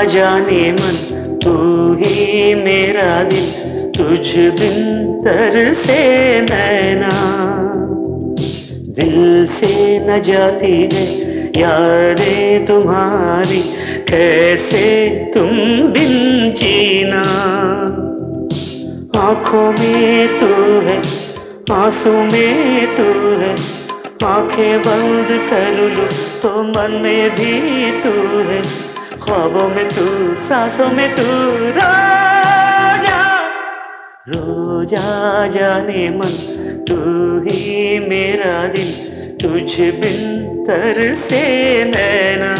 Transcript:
जाने मन तू ही मेरा दिल, तुझ बिन तरसे नैना। दिल से न जाती है यादें तुम्हारी, कैसे तुम बिन जीना। आंखों में तू है, आंसू में तू है, आंखें बंद कर लूं तो मन में भी तू है। ख्वाबों में तू, सांसों में तू, रोजा रोजा जाने मन तू ही मेरा दिल, तुझ बिन तरसे नैना।